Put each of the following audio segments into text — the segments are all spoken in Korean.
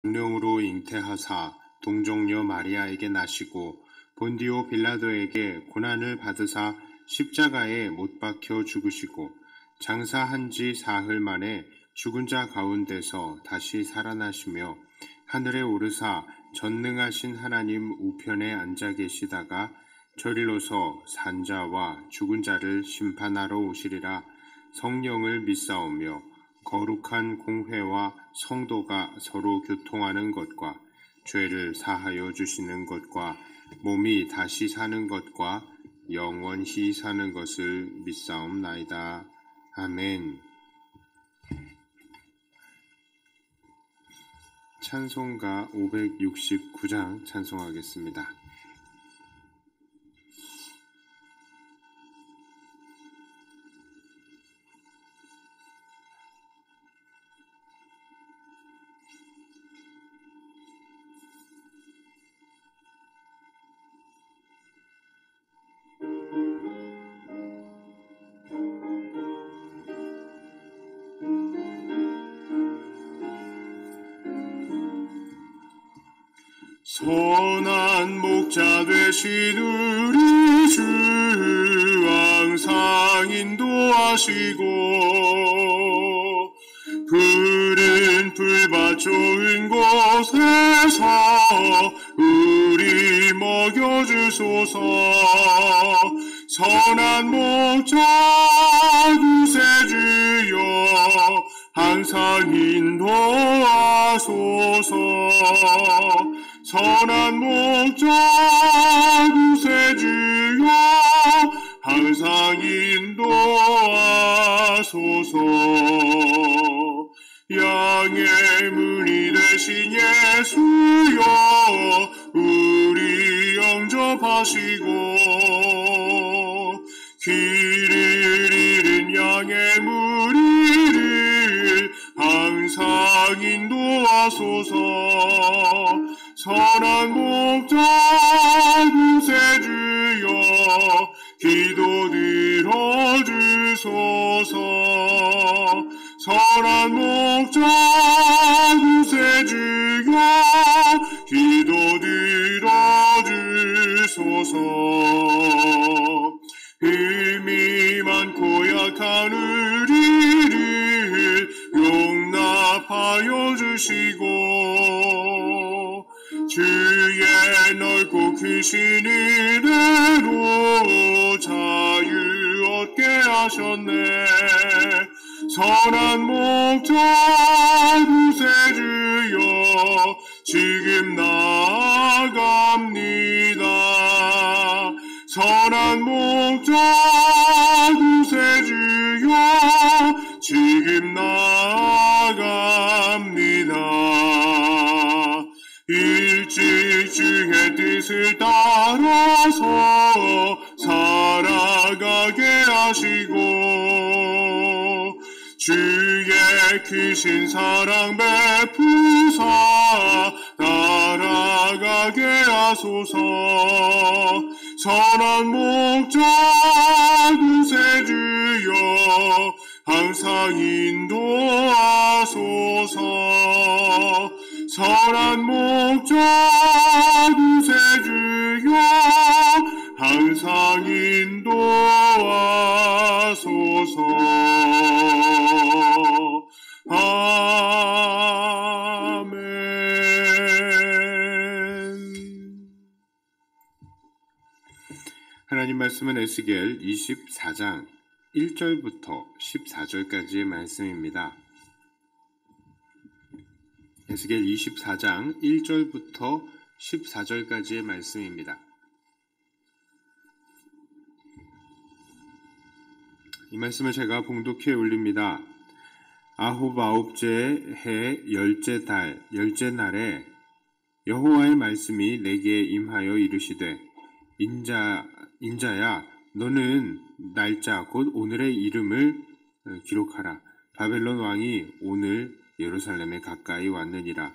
성령으로 잉태하사 동정녀 마리아에게 나시고 본디오 빌라도에게 고난을 받으사 십자가에 못 박혀 죽으시고 장사한 지 사흘 만에 죽은 자 가운데서 다시 살아나시며 하늘에 오르사 전능하신 하나님 우편에 앉아 계시다가 저리로서 산자와 죽은 자를 심판하러 오시리라. 성령을 믿사오며 거룩한 공회와 성도가 서로 교통하는 것과 죄를 사하여 주시는 것과 몸이 다시 사는 것과 영원히 사는 것을 믿사옵나이다. 아멘. 찬송가 569장 찬송하겠습니다. 선한 목자 되신 우리 주 항상 인도하시고 푸른 풀밭 좋은 곳에서 우리 먹여주소서. 선한 목자 구세주여 항상 인도하소서. 선한 목자 구세주여 항상 인도하소서. 양의 문이 되신 예수여 우리 영접하시고 길을 잃은 양의 무리를 항상 인도하소서. 선한 목자 구세주여 기도 들어주소서. 선한 목자 구세주여 기도 들어주소서. 힘이 많고 약한 우리를 용납하여 주시고 주의 넓고 크신 은혜로 자유 얻게 하셨네. 선한 목자 구세주여 지금 나아갑니다. 선한 목자 구세주여 지금 나아갑니다. 일찍 주의 뜻을 따라서 살아가게 하시고 주의 크신 사랑 베푸사 따라가게 하소서. 선한 목자 구세주여 항상 인도하소서. 선한 목자 구세주여 항상 인도하소서. 아멘. 하나님 말씀은 에스겔 24장 1절부터 14절까지의 말씀입니다. 에스겔 24장 1절부터 14절까지의 말씀입니다. 이 말씀을 제가 봉독해 올립니다. 아홉째 해 열째 달 열째 날에 여호와의 말씀이 내게 임하여 이르시되 인자야 너는 날짜 곧 오늘의 이름을 기록하라. 바벨론 왕이 오늘 예루살렘에 가까이 왔느니라.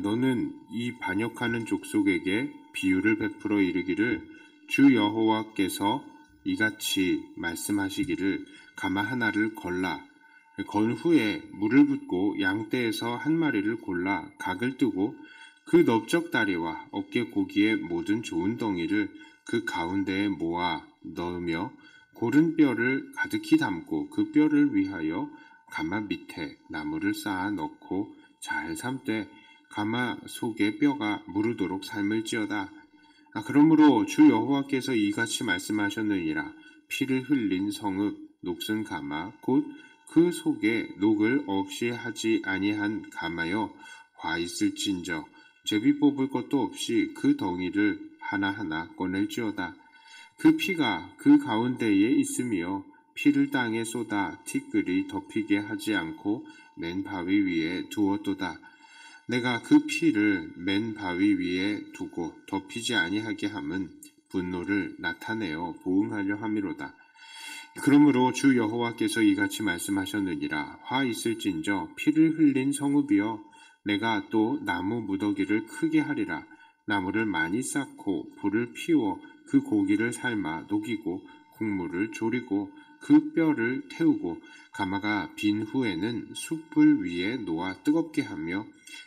너는 이 반역하는 족속에게 비유를 베풀어 이르기를 주 여호와께서 이같이 말씀하시기를 가마 하나를 걸라. 건 후에 물을 붓고 양떼에서 한 마리를 골라 각을 뜨고 그 넓적 다리와 어깨 고기의 모든 좋은 덩이를 그 가운데에 모아 넣으며 고른 뼈를 가득히 담고 그 뼈를 위하여 가마 밑에 나무를 쌓아 넣고 잘 삶되 가마 속에 뼈가 무르도록 삶을지어다. 그러므로 주 여호와께서 이같이 말씀하셨느니라. 피를 흘린 성읍 녹슨 가마 곧 그 속에 녹을 없이 하지 아니한 가마여 화 있을진저 제비 뽑을 것도 없이 그 덩이를 하나하나 꺼낼지어다. 그 피가 그 가운데에 있으며 피를 땅에 쏟아 티끌이 덮이게 하지 않고 맨 바위 위에 두었도다. 내가 그 피를 맨 바위 위에 두고 덮이지 아니하게 함은 분노를 나타내어 보응하려 함이로다. 그러므로 주 여호와께서 이같이 말씀하셨느니라. 화 있을진저 피를 흘린 성읍이여 내가 또 나무 무더기를 크게 하리라. 나무를 많이 쌓고 불을 피워 그 고기를 삶아 녹이고 국물을 졸이고 그 뼈를 태우고 가마가 빈 후에는 숯불 위에 놓아 뜨겁게 하며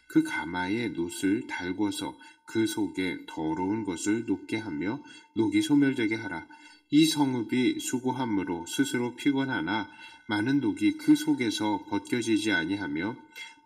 그 가마에 놋을 달궈서 그 속에 더러운 것을 녹게 하며 녹이 소멸되게 하라. 이 성읍이 수고함으로 스스로 피곤하나 많은 녹이 그 속에서 벗겨지지 아니하며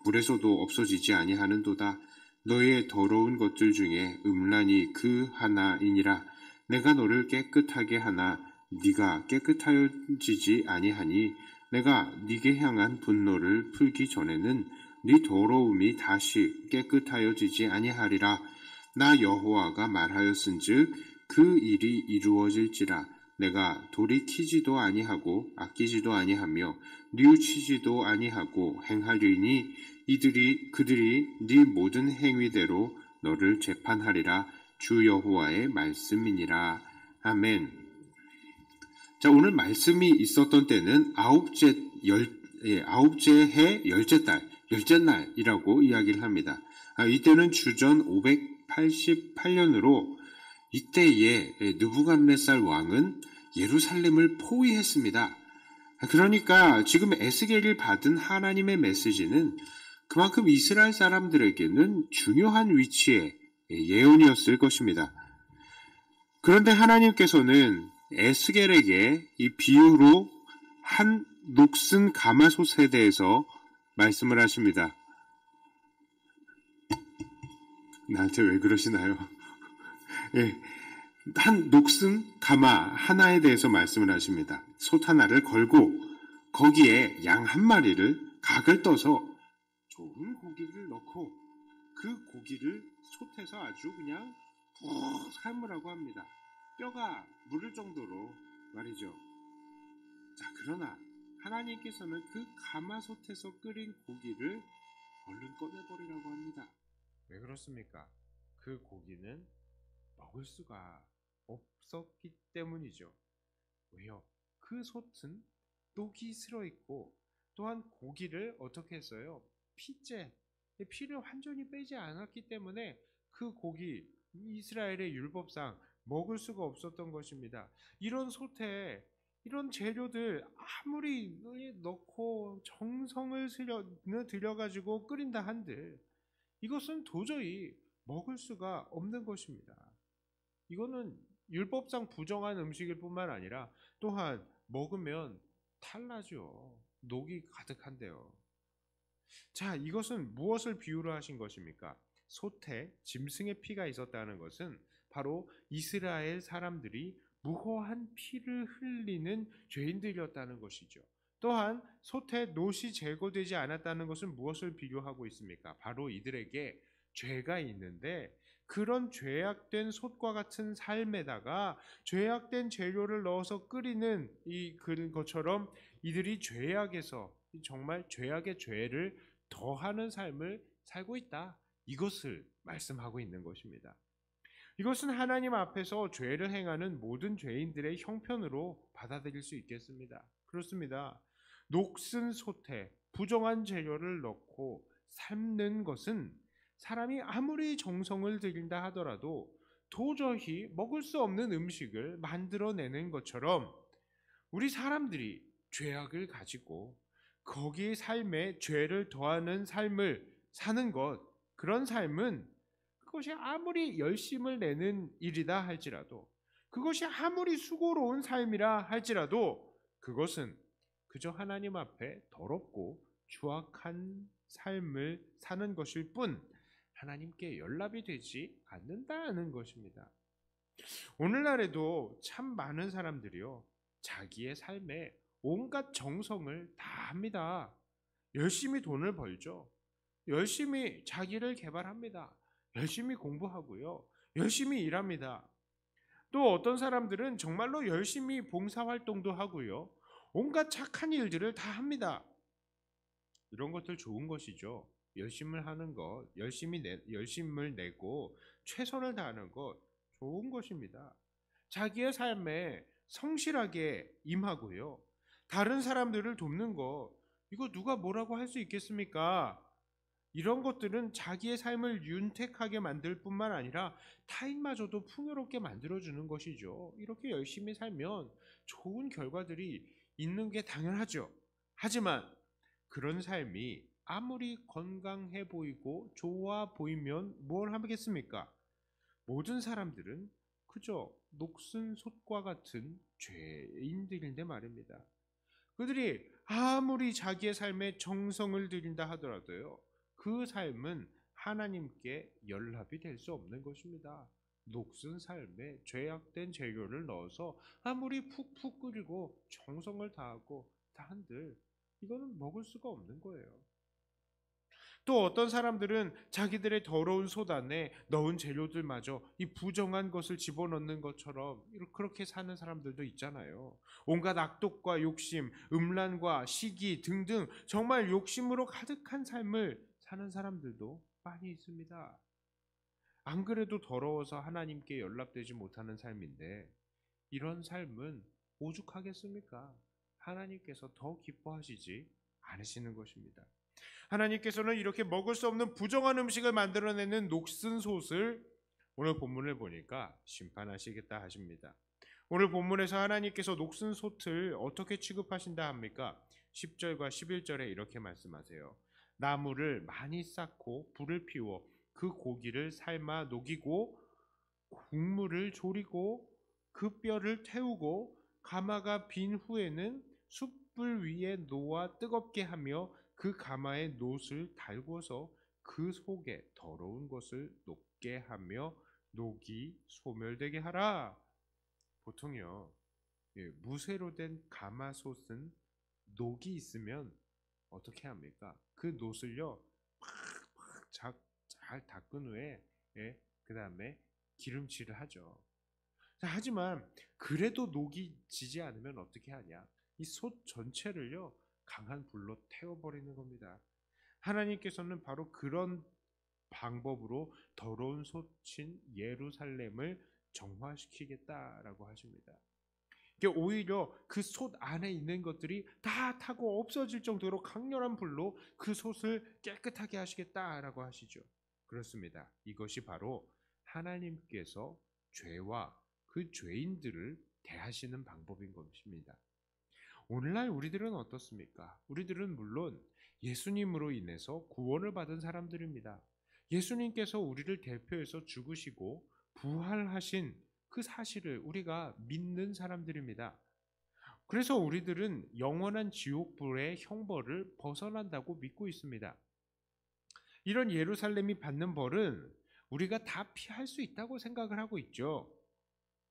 물에서도 없어지지 아니하는도다. 너의 더러운 것들 중에 음란이 그 하나이니라. 내가 너를 깨끗하게 하나 네가 깨끗하여지지 아니하니 내가 네게 향한 분노를 풀기 전에는 네 더러움이 다시 깨끗하여지지 아니하리라. 나 여호와가 말하였은즉 그 일이 이루어질지라. 내가 돌이키지도 아니하고 아끼지도 아니하며 뉘우치지도 아니하고 행하리니 그들이 네 모든 행위대로 너를 재판하리라. 주 여호와의 말씀이니라. 아멘. 자, 오늘 말씀이 있었던 때는 아홉째 해 열째 달, 열째 날이라고 이야기를 합니다. 이때는 주전 588년으로 이때에 느부갓네살 왕은 예루살렘을 포위했습니다. 그러니까 지금 에스겔이 받은 하나님의 메시지는 그만큼 이스라엘 사람들에게는 중요한 위치의 예언이었을 것입니다. 그런데 하나님께서는 에스겔에게 이 비유로 한 녹슨 가마솥에 대해서 말씀을 하십니다. 나한테 왜 그러시나요? 예, 한 녹슨 가마 하나에 대해서 말씀을 하십니다. 솥 하나를 걸고 거기에 양 한 마리를 각을 떠서 좋은 고기를 넣고 그 고기를 솥에서 아주 그냥 푹 삶으라고 합니다. 뼈가 무를 정도로 말이죠. 자, 그러나 하나님께서는 그 가마솥에서 끓인 고기를 얼른 꺼내버리라고 합니다. 왜 그렇습니까? 그 고기는 먹을 수가 없었기 때문이죠. 왜요? 그 솥은 녹이 슬어 있고 또한 고기를 어떻게 했어요? 피를 완전히 빼지 않았기 때문에 그 고기 이스라엘의 율법상 먹을 수가 없었던 것입니다. 이런 솥에 이런 재료들 아무리 넣고 정성을 들여가지고 끓인다 한들 이것은 도저히 먹을 수가 없는 것입니다. 이거는 율법상 부정한 음식일 뿐만 아니라 또한 먹으면 탈나죠. 녹이 가득한데요. 자, 이것은 무엇을 비유로 하신 것입니까? 솥에 짐승의 피가 있었다는 것은 바로 이스라엘 사람들이 무고한 피를 흘리는 죄인들이었다는 것이죠. 또한 솥에 놋이 제거되지 않았다는 것은 무엇을 비교하고 있습니까? 바로 이들에게 죄가 있는데 그런 죄악된 솥과 같은 삶에다가 죄악된 재료를 넣어서 끓이는 그런 것처럼 이들이 죄악에서 정말 죄악의 죄를 더하는 삶을 살고 있다. 이것을 말씀하고 있는 것입니다. 이것은 하나님 앞에서 죄를 행하는 모든 죄인들의 형편으로 받아들일 수 있겠습니다. 그렇습니다. 녹슨 솥에 부정한 재료를 넣고 삶는 것은 사람이 아무리 정성을 들인다 하더라도 도저히 먹을 수 없는 음식을 만들어내는 것처럼 우리 사람들이 죄악을 가지고 거기 삶에 죄를 더하는 삶을 사는 것, 그런 삶은 그것이 아무리 열심을 내는 일이다 할지라도, 그것이 아무리 수고로운 삶이라 할지라도 그것은 그저 하나님 앞에 더럽고 추악한 삶을 사는 것일 뿐 하나님께 연락이 되지 않는다는 것입니다. 오늘날에도 참 많은 사람들이요, 자기의 삶에 온갖 정성을 다 합니다. 열심히 돈을 벌죠. 열심히 자기를 개발합니다. 열심히 공부하고요. 열심히 일합니다. 또 어떤 사람들은 정말로 열심히 봉사활동도 하고요. 온갖 착한 일들을 다 합니다. 이런 것들 좋은 것이죠. 열심을 하는 것, 열심을 내고 최선을 다하는 것 좋은 것입니다. 자기의 삶에 성실하게 임하고요. 다른 사람들을 돕는 것, 이거 누가 뭐라고 할 수 있겠습니까? 이런 것들은 자기의 삶을 윤택하게 만들 뿐만 아니라 타인마저도 풍요롭게 만들어주는 것이죠. 이렇게 열심히 살면 좋은 결과들이 있는 게 당연하죠. 하지만 그런 삶이 아무리 건강해 보이고 좋아 보이면 뭘 하겠습니까? 모든 사람들은 그저 녹슨 솥과 같은 죄인들인데 말입니다. 그들이 아무리 자기의 삶에 정성을 들인다 하더라도요, 그 삶은 하나님께 연합이 될 수 없는 것입니다. 녹슨 삶에 죄악된 재료를 넣어서 아무리 푹푹 끓이고 정성을 다하고 다 한들 이거는 먹을 수가 없는 거예요. 또 어떤 사람들은 자기들의 더러운 솥 안에 넣은 재료들마저 이 부정한 것을 집어넣는 것처럼 그렇게 사는 사람들도 있잖아요. 온갖 악독과 욕심, 음란과 시기 등등 정말 욕심으로 가득한 삶을 사는 사람들도 많이 있습니다. 안 그래도 더러워서 하나님께 연락되지 못하는 삶인데 이런 삶은 오죽하겠습니까? 하나님께서 더 기뻐하시지 않으시는 것입니다. 하나님께서는 이렇게 먹을 수 없는 부정한 음식을 만들어내는 녹슨 솥을 오늘 본문을 보니까 심판하시겠다 하십니다. 오늘 본문에서 하나님께서 녹슨 솥을 어떻게 취급하신다 합니까? 10절과 11절에 이렇게 말씀하세요. 나무를 많이 쌓고 불을 피워 그 고기를 삶아 녹이고 국물을 졸이고 그 뼈를 태우고 가마가 빈 후에는 숯불 위에 놓아 뜨겁게 하며 그 가마에 놋을 달궈서 그 속에 더러운 것을 녹게 하며 녹이 소멸되게 하라. 보통요, 무쇠로 된 가마솥은 녹이 있으면 어떻게 합니까? 그 놋을요 팍팍 잘 닦은 후에 그 다음에 기름칠을 하죠. 하지만 그래도 녹이 지지 않으면 어떻게 하냐? 이 솥 전체를요 강한 불로 태워버리는 겁니다. 하나님께서는 바로 그런 방법으로 더러운 솥인 예루살렘을 정화시키겠다라고 하십니다. 오히려 그 솥 안에 있는 것들이 다 타고 없어질 정도로 강렬한 불로 그 솥을 깨끗하게 하시겠다라고 하시죠. 그렇습니다. 이것이 바로 하나님께서 죄와 그 죄인들을 대하시는 방법인 것입니다. 오늘날 우리들은 어떻습니까? 우리들은 물론 예수님으로 인해서 구원을 받은 사람들입니다. 예수님께서 우리를 대표해서 죽으시고 부활하신 그 사실을 우리가 믿는 사람들입니다. 그래서 우리들은 영원한 지옥불의 형벌을 벗어난다고 믿고 있습니다. 이런 예루살렘이 받는 벌은 우리가 다 피할 수 있다고 생각을 하고 있죠.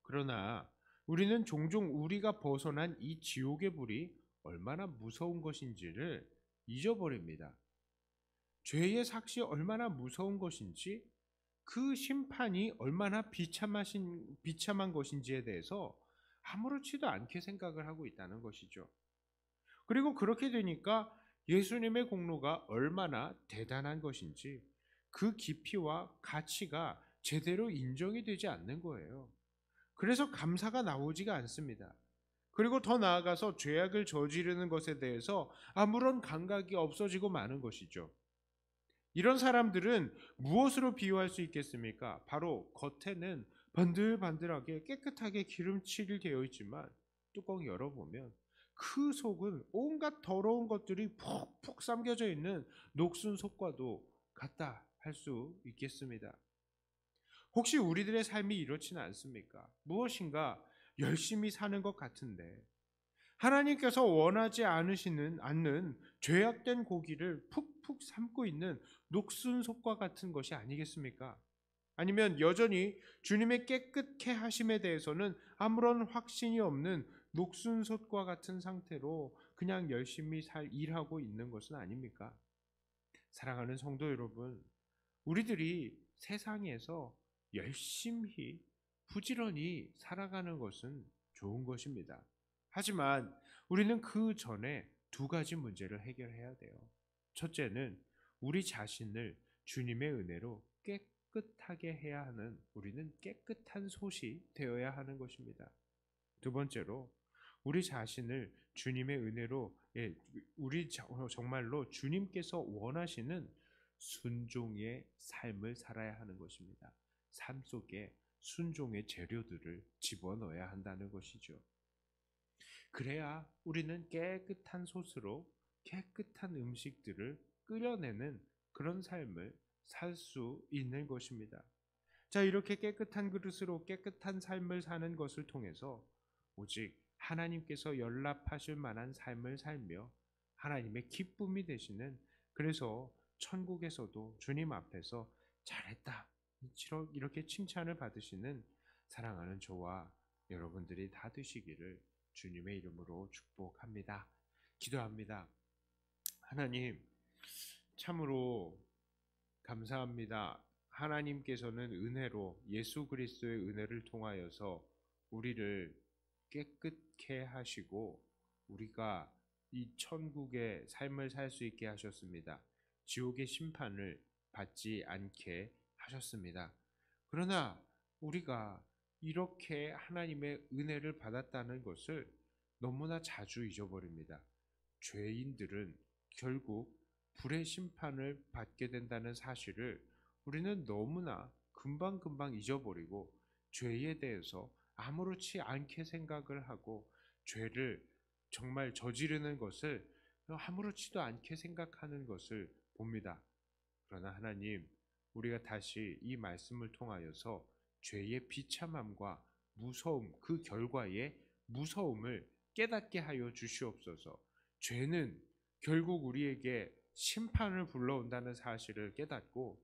그러나 우리는 종종 우리가 벗어난 이 지옥의 불이 얼마나 무서운 것인지를 잊어버립니다. 죄의 삭시 얼마나 무서운 것인지, 그 심판이 얼마나 비참한 것인지에 대해서 아무렇지도 않게 생각을 하고 있다는 것이죠. 그리고 그렇게 되니까 예수님의 공로가 얼마나 대단한 것인지 그 깊이와 가치가 제대로 인정이 되지 않는 거예요. 그래서 감사가 나오지가 않습니다. 그리고 더 나아가서 죄악을 저지르는 것에 대해서 아무런 감각이 없어지고 마는 것이죠. 이런 사람들은 무엇으로 비유할 수 있겠습니까? 바로 겉에는 반들반들하게 깨끗하게 기름칠이 되어 있지만 뚜껑 열어보면 그 속은 온갖 더러운 것들이 푹푹 삼겨져 있는 녹슨 속과도 같다 할 수 있겠습니다. 혹시 우리들의 삶이 이렇지는 않습니까? 무엇인가 열심히 사는 것 같은데 하나님께서 원하지 않는 죄악된 고기를 푹푹 삶고 있는 녹슨 속과 같은 것이 아니겠습니까? 아니면 여전히 주님의 깨끗게 하심에 대해서는 아무런 확신이 없는 녹슨 솥과 같은 상태로 그냥 열심히 일하고 있는 것은 아닙니까? 사랑하는 성도 여러분, 우리들이 세상에서 열심히 부지런히 살아가는 것은 좋은 것입니다. 하지만 우리는 그 전에 두 가지 문제를 해결해야 돼요. 첫째는 우리 자신을 주님의 은혜로 깨끗하게 해야 하는, 우리는 깨끗한 솥이 되어야 하는 것입니다. 두 번째로 우리 자신을 주님의 은혜로, 정말로 주님께서 원하시는 순종의 삶을 살아야 하는 것입니다. 삶 속에 순종의 재료들을 집어넣어야 한다는 것이죠. 그래야 우리는 깨끗한 솥으로 깨끗한 음식들을 끓여내는 그런 삶을 살 수 있는 것입니다. 자, 이렇게 깨끗한 그릇으로 깨끗한 삶을 사는 것을 통해서 오직 하나님께서 연락하실 만한 삶을 살며 하나님의 기쁨이 되시는, 그래서 천국에서도 주님 앞에서 잘했다 이렇게 칭찬을 받으시는 사랑하는 저와 여러분들이 다 되시기를 주님의 이름으로 축복합니다. 기도합니다. 하나님, 참으로 감사합니다. 하나님께서는 은혜로 예수 그리스도의 은혜를 통하여서 우리를 깨끗게 하시고 우리가 이 천국의 삶을 살 수 있게 하셨습니다. 지옥의 심판을 받지 않게 하셨습니다. 그러나 우리가 이렇게 하나님의 은혜를 받았다는 것을 너무나 자주 잊어버립니다. 죄인들은 결국 불의 심판을 받게 된다는 사실을 우리는 너무나 금방금방 잊어버리고 죄에 대해서 아무렇지 않게 생각을 하고 죄를 정말 저지르는 것을 아무렇지도 않게 생각하는 것을 봅니다. 그러나 하나님, 우리가 다시 이 말씀을 통하여서 죄의 비참함과 무서움, 그 결과의 무서움을 깨닫게 하여 주시옵소서. 죄는 결국 우리에게 심판을 불러온다는 사실을 깨닫고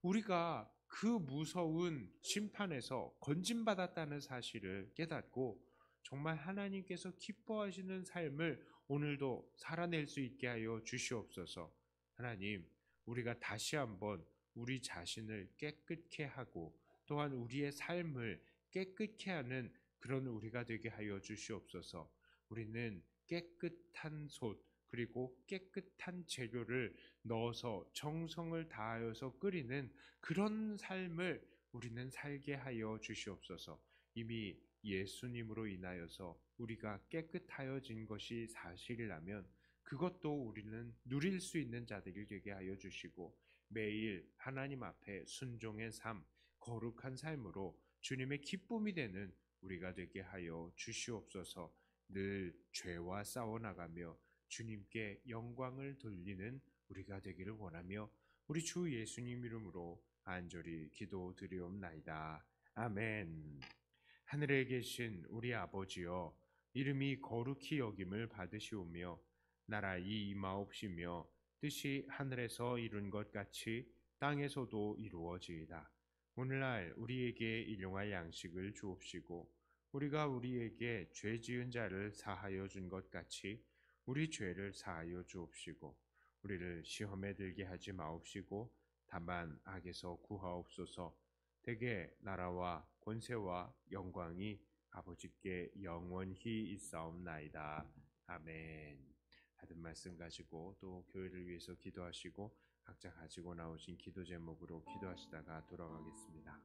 우리가 그 무서운 심판에서 건진받았다는 사실을 깨닫고 정말 하나님께서 기뻐하시는 삶을 오늘도 살아낼 수 있게 하여 주시옵소서. 하나님, 우리가 다시 한번 우리 자신을 깨끗게 하고 또한 우리의 삶을 깨끗게 하는 그런 우리가 되게 하여 주시옵소서. 우리는 깨끗한 솥 그리고 깨끗한 재료를 넣어서 정성을 다하여서 끓이는 그런 삶을 우리는 살게 하여 주시옵소서. 이미 예수님으로 인하여서 우리가 깨끗하여진 것이 사실이라면 그것도 우리는 누릴 수 있는 자들이 되게 하여 주시고 매일 하나님 앞에 순종의 삶, 거룩한 삶으로 주님의 기쁨이 되는 우리가 되게 하여 주시옵소서. 늘 죄와 싸워나가며 주님께 영광을 돌리는 우리가 되기를 원하며 우리 주 예수님 이름으로 간절히 기도드리옵나이다. 아멘. 하늘에 계신 우리 아버지여, 이름이 거룩히 여김을 받으시오며 나라의 임하옵시며 뜻이 하늘에서 이룬 것 같이 땅에서도 이루어지이다. 오늘날 우리에게 일용할 양식을 주옵시고 우리가 우리에게 죄 지은 자를 사하여 준 것 같이 우리 죄를 사하여 주옵시고 우리를 시험에 들게 하지 마옵시고 다만 악에서 구하옵소서. 대개 나라와 권세와 영광이 아버지께 영원히 있사옵나이다. 아멘. 받은 말씀 가지고 또 교회를 위해서 기도하시고 각자 가지고 나오신 기도 제목으로 기도하시다가 돌아가겠습니다.